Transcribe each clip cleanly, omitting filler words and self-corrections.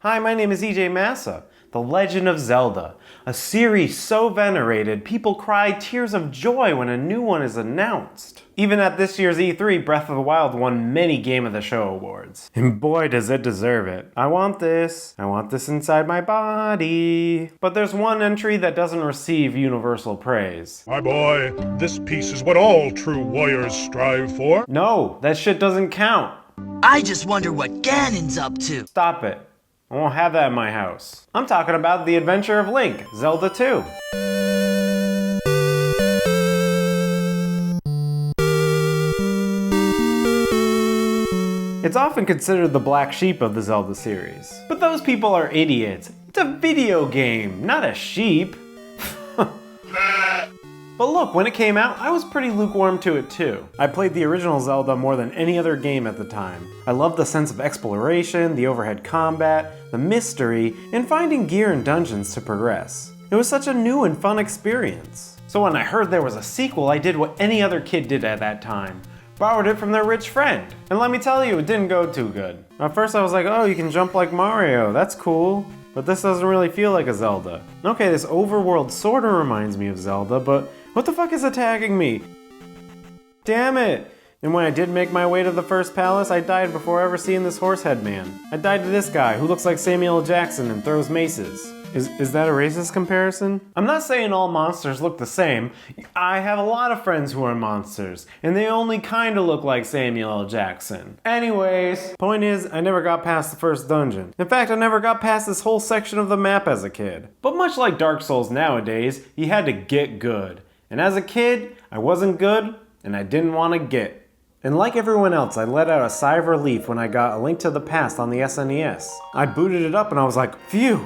Hi, my name is EJ Massa. The Legend of Zelda, a series so venerated, people cry tears of joy when a new one is announced. Even at this year's E3, Breath of the Wild won many Game of the Show awards. And boy does it deserve it. I want this inside my body. But there's one entry that doesn't receive universal praise. My boy, this piece is what all true warriors strive for. No, that shit doesn't count. I just wonder what Ganon's up to. Stop it. I won't have that in my house. I'm talking about The Adventure of Link, Zelda II. It's often considered the black sheep of the Zelda series. But those people are idiots. It's a video game, not a sheep. But look, when it came out, I was pretty lukewarm to it too. I played the original Zelda more than any other game at the time. I loved the sense of exploration, the overhead combat, the mystery, and finding gear and dungeons to progress. It was such a new and fun experience. So when I heard there was a sequel, I did what any other kid did at that time. Borrowed it from their rich friend. And let me tell you, it didn't go too good. At first I was like, oh, you can jump like Mario, that's cool. But this doesn't really feel like a Zelda. Okay, this overworld sorta reminds me of Zelda, but what the fuck is attacking me? Damn it! And when I did make my way to the first palace, I died before ever seeing this horsehead man. I died to this guy who looks like Samuel L. Jackson and throws maces. Is that a racist comparison? I'm not saying all monsters look the same. I have a lot of friends who are monsters, and they only kinda look like Samuel L. Jackson. Anyways, point is, I never got past the first dungeon. In fact, I never got past this whole section of the map as a kid. But much like Dark Souls nowadays, you had to get good. And as a kid, I wasn't good, and I didn't want to get. And like everyone else, I let out a sigh of relief when I got A Link to the Past on the SNES. I booted it up and I was like, phew,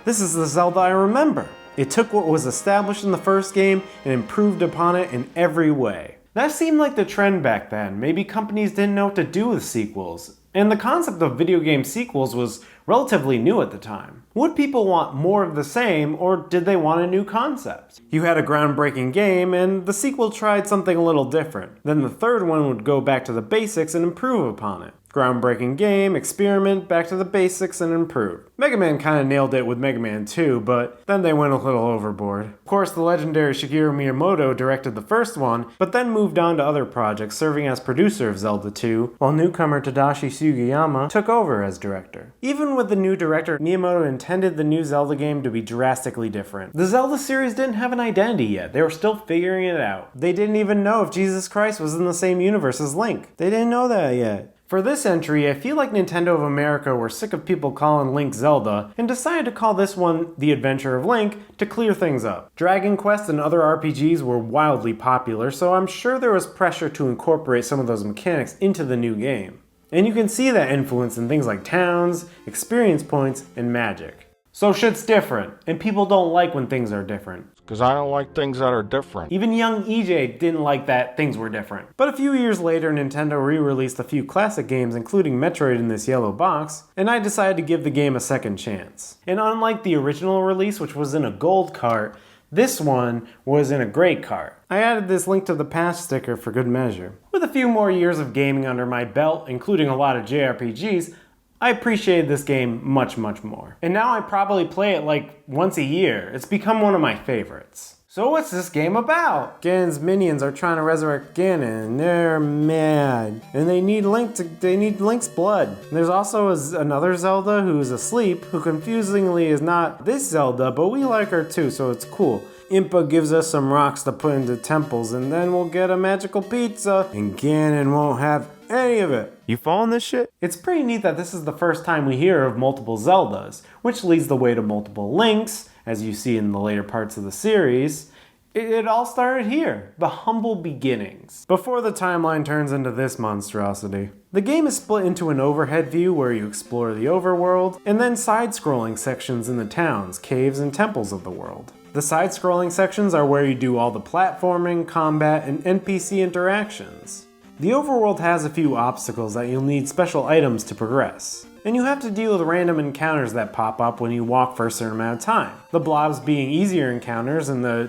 this is the Zelda I remember. It took what was established in the first game and improved upon it in every way. That seemed like the trend back then. Maybe companies didn't know what to do with sequels. And the concept of video game sequels was relatively new at the time. Would people want more of the same, or did they want a new concept? You had a groundbreaking game, and the sequel tried something a little different. Then the third one would go back to the basics and improve upon it. Groundbreaking game, experiment, back to the basics, and improve. Mega Man kinda nailed it with Mega Man 2, but then they went a little overboard. Of course, the legendary Shigeru Miyamoto directed the first one, but then moved on to other projects, serving as producer of Zelda 2, while newcomer Tadashi Sugiyama took over as director. Even with the new director, Miyamoto intended the new Zelda game to be drastically different. The Zelda series didn't have an identity yet. They were still figuring it out. They didn't even know if Jesus Christ was in the same universe as Link. They didn't know that yet. For this entry, I feel like Nintendo of America were sick of people calling Link Zelda and decided to call this one The Adventure of Link to clear things up. Dragon Quest and other RPGs were wildly popular, so I'm sure there was pressure to incorporate some of those mechanics into the new game. And you can see that influence in things like towns, experience points, and magic. So shit's different, and people don't like when things are different. Because I don't like things that are different. Even young EJ didn't like that things were different. But a few years later, Nintendo re-released a few classic games, including Metroid in this yellow box, and I decided to give the game a second chance. And unlike the original release, which was in a gold cart, this one was in a gray cart. I added this Link to the Past sticker for good measure. With a few more years of gaming under my belt, including a lot of JRPGs, I appreciated this game much, much more. And now I probably play it like once a year. It's become one of my favorites. So what's this game about? Ganon's minions are trying to resurrect Ganon, and they're mad. And they need Link's blood. And there's also another Zelda who's asleep, who confusingly is not this Zelda, but we like her too, so it's cool. Impa gives us some rocks to put into temples, and then we'll get a magical pizza, and Ganon won't have any of it. You following this shit? It's pretty neat that this is the first time we hear of multiple Zeldas, which leads the way to multiple Links, as you see in the later parts of the series. It all started here, the humble beginnings, before the timeline turns into this monstrosity. The game is split into an overhead view where you explore the overworld, and then side-scrolling sections in the towns, caves, and temples of the world. The side-scrolling sections are where you do all the platforming, combat, and NPC interactions. The overworld has a few obstacles that you'll need special items to progress. And you have to deal with random encounters that pop up when you walk for a certain amount of time. The blobs being easier encounters and the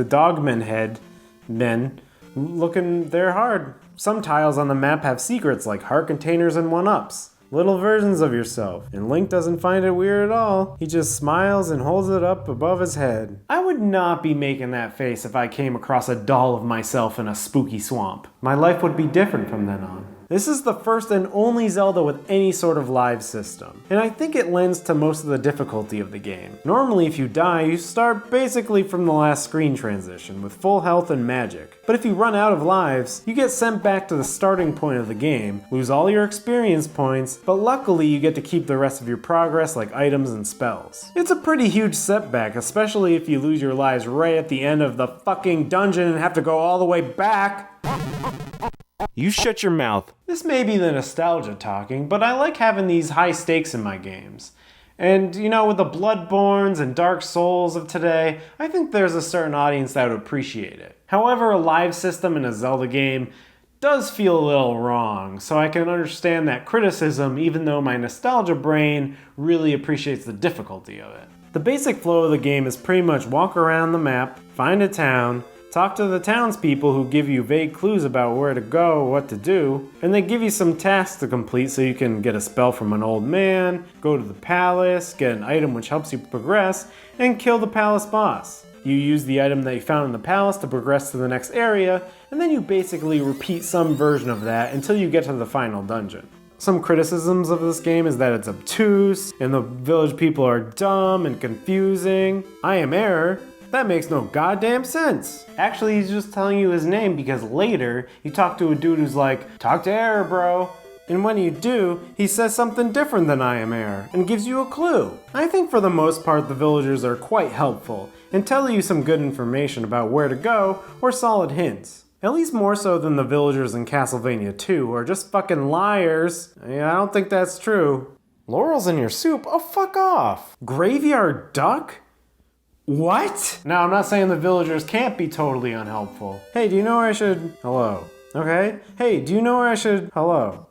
dogmen head men looking, they're hard. Some tiles on the map have secrets like heart containers and 1-ups. little versions of yourself. And Link doesn't find it weird at all. He just smiles and holds it up above his head. I would not be making that face if I came across a doll of myself in a spooky swamp. My life would be different from then on. This is the first and only Zelda with any sort of live system, and I think it lends to most of the difficulty of the game. Normally if you die, you start basically from the last screen transition with full health and magic. But if you run out of lives, you get sent back to the starting point of the game, lose all your experience points, but luckily you get to keep the rest of your progress like items and spells. It's a pretty huge setback, especially if you lose your lives right at the end of the fucking dungeon and have to go all the way back. You shut your mouth. This may be the nostalgia talking, but I like having these high stakes in my games. And, you know, with the Bloodborns and Dark Souls of today, I think there's a certain audience that would appreciate it. However, a live system in a Zelda game does feel a little wrong, so I can understand that criticism even though my nostalgia brain really appreciates the difficulty of it. The basic flow of the game is pretty much walk around the map, find a town, talk to the townspeople who give you vague clues about where to go, what to do, and they give you some tasks to complete so you can get a spell from an old man, go to the palace, get an item which helps you progress, and kill the palace boss. You use the item that you found in the palace to progress to the next area, and then you basically repeat some version of that until you get to the final dungeon. Some criticisms of this game is that it's obtuse, and the village people are dumb and confusing. I am Error. That makes no goddamn sense. Actually, he's just telling you his name because later you talk to a dude who's like, talk to Error, bro. And when you do, he says something different than I am Error and gives you a clue. I think for the most part the villagers are quite helpful and tell you some good information about where to go or solid hints. At least more so than the villagers in Castlevania 2 who are just fucking liars. Yeah, I don't think that's true. Laurels in your soup? Oh, fuck off. Graveyard duck? What? Now, I'm not saying the villagers can't be totally unhelpful. Hey, do you know where I should... Hello. Okay. Hey, do you know where I should... Hello.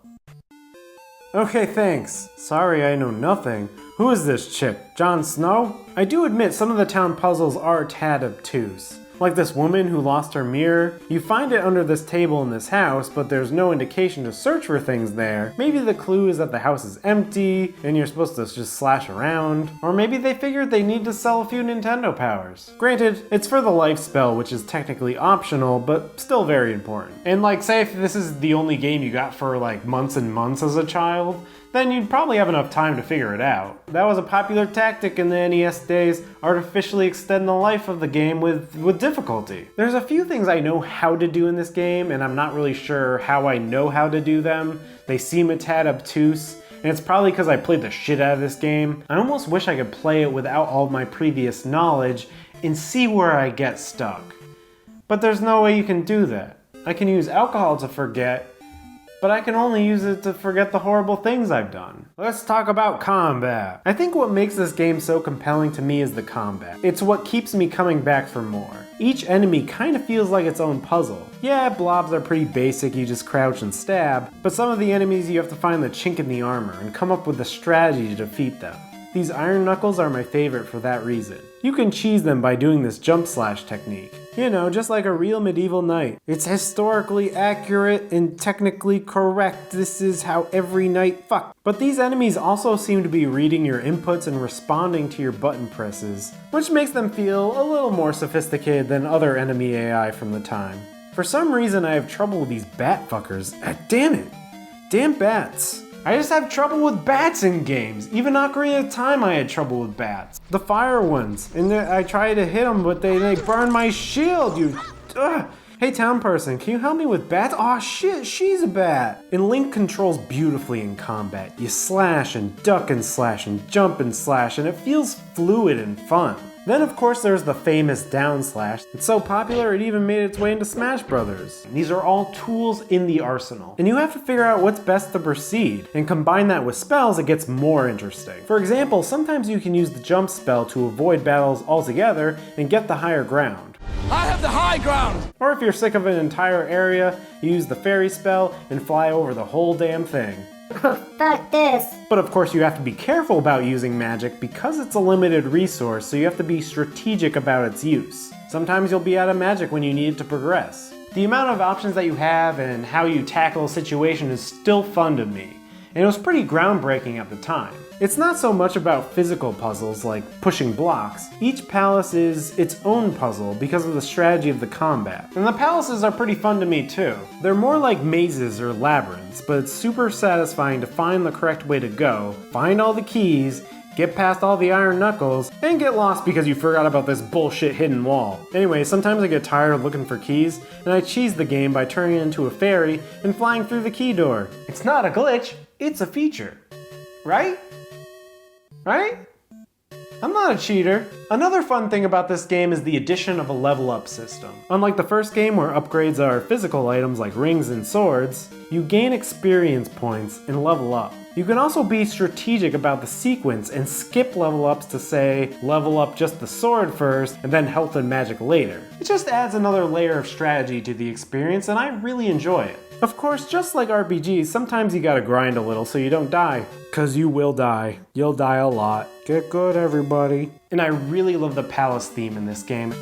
Okay, thanks. Sorry, I know nothing. Who is this chick? Jon Snow? I do admit some of the town puzzles are a tad obtuse. Like this woman who lost her mirror. You find it under this table in this house, but there's no indication to search for things there. Maybe the clue is that the house is empty, and you're supposed to just slash around. Or maybe they figured they need to sell a few Nintendo powers. Granted, it's for the life spell, which is technically optional, but still very important. And like, say if this is the only game you got for like months and months as a child, then you'd probably have enough time to figure it out. That was a popular tactic in the NES days, artificially extend the life of the game with difficulty. There's a few things I know how to do in this game, and I'm not really sure how I know how to do them. They seem a tad obtuse, and it's probably because I played the shit out of this game. I almost wish I could play it without all my previous knowledge and see where I get stuck. But there's no way you can do that. I can use alcohol to forget, but I can only use it to forget the horrible things I've done. Let's talk about combat. I think what makes this game so compelling to me is the combat. It's what keeps me coming back for more. Each enemy kind of feels like its own puzzle. Yeah, blobs are pretty basic, you just crouch and stab, but some of the enemies you have to find the chink in the armor and come up with a strategy to defeat them. These iron knuckles are my favorite for that reason. You can cheese them by doing this jump slash technique. You know, just like a real medieval knight. It's historically accurate and technically correct. This is how every knight fuck. But these enemies also seem to be reading your inputs and responding to your button presses, which makes them feel a little more sophisticated than other enemy AI from the time. For some reason I have trouble with these bat fuckers. Damn it. Damn bats. I just have trouble with bats in games. Even Ocarina of Time I had trouble with bats. The fire ones. And I try to hit them, but they burn my shield, you... Ugh. Hey town person, can you help me with bats? Aw shit, she's a bat! And Link controls beautifully in combat. You slash and duck and slash and jump and slash, and it feels fluid and fun. Then of course there's the famous down slash. It's so popular it even made its way into Smash Brothers. These are all tools in the arsenal, and you have to figure out what's best to proceed, and combine that with spells, it gets more interesting. For example, sometimes you can use the jump spell to avoid battles altogether and get the higher ground. I have the high ground! Or if you're sick of an entire area, you use the fairy spell and fly over the whole damn thing. Fuck this. But of course you have to be careful about using magic because it's a limited resource, so you have to be strategic about its use. Sometimes you'll be out of magic when you need it to progress. The amount of options that you have and how you tackle a situation is still fun to me. and it was pretty groundbreaking at the time. It's not so much about physical puzzles like pushing blocks. Each palace is its own puzzle because of the strategy of the combat. And the palaces are pretty fun to me too. They're more like mazes or labyrinths, but it's super satisfying to find the correct way to go, find all the keys, get past all the iron knuckles, and get lost because you forgot about this bullshit hidden wall. Anyway, sometimes I get tired of looking for keys, and I cheese the game by turning into a fairy and flying through the key door. It's not a glitch, it's a feature. Right? Right? I'm not a cheater. Another fun thing about this game is the addition of a level up system. Unlike the first game where upgrades are physical items like rings and swords, you gain experience points and level up. You can also be strategic about the sequence and skip level ups to say, level up just the sword first and then health and magic later. It just adds another layer of strategy to the experience and I really enjoy it. Of course, just like RPGs, sometimes you gotta grind a little so you don't die. 'Cause you will die. You'll die a lot. Get good, everybody. And I really love the palace theme in this game.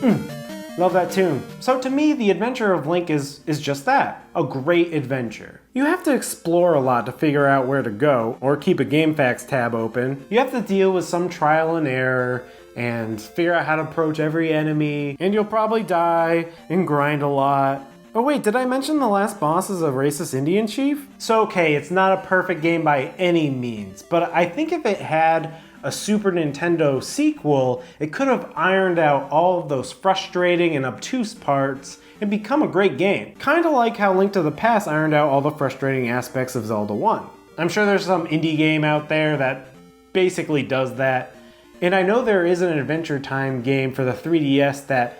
Love that tune. So to me, the adventure of Link is just that, a great adventure. You have to explore a lot to figure out where to go, or keep a GameFAQs tab open. You have to deal with some trial and error, and figure out how to approach every enemy, and you'll probably die, and grind a lot. Oh wait, did I mention the last boss is a racist Indian chief? So okay, it's not a perfect game by any means, but I think if it had a Super Nintendo sequel, it could have ironed out all of those frustrating and obtuse parts and become a great game. Kinda like how Link to the Past ironed out all the frustrating aspects of Zelda 1. I'm sure there's some indie game out there that basically does that, and I know there is an Adventure Time game for the 3DS that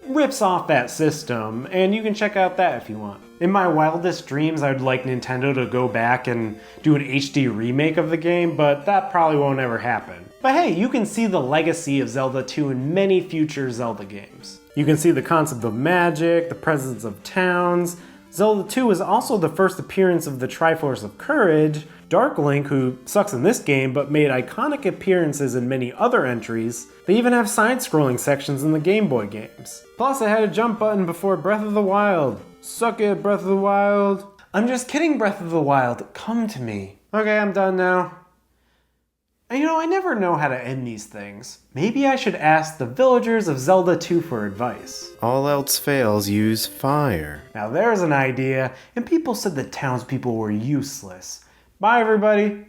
rips off that system, and you can check out that if you want. In my wildest dreams, I'd like Nintendo to go back and do an HD remake of the game, but that probably won't ever happen. But hey, you can see the legacy of Zelda 2 in many future Zelda games. You can see the concept of magic, the presence of towns. Zelda 2 is also the first appearance of the Triforce of Courage, Dark Link, who sucks in this game but made iconic appearances in many other entries. They even have side-scrolling sections in the Game Boy games. Plus, it had a jump button before Breath of the Wild. Suck it, Breath of the Wild. I'm just kidding, Breath of the Wild. Come to me. Okay, I'm done now. You know, I never know how to end these things. Maybe I should ask the villagers of Zelda 2 for advice. All else fails, use fire. Now there's an idea, and people said the townspeople were useless. Bye, everybody.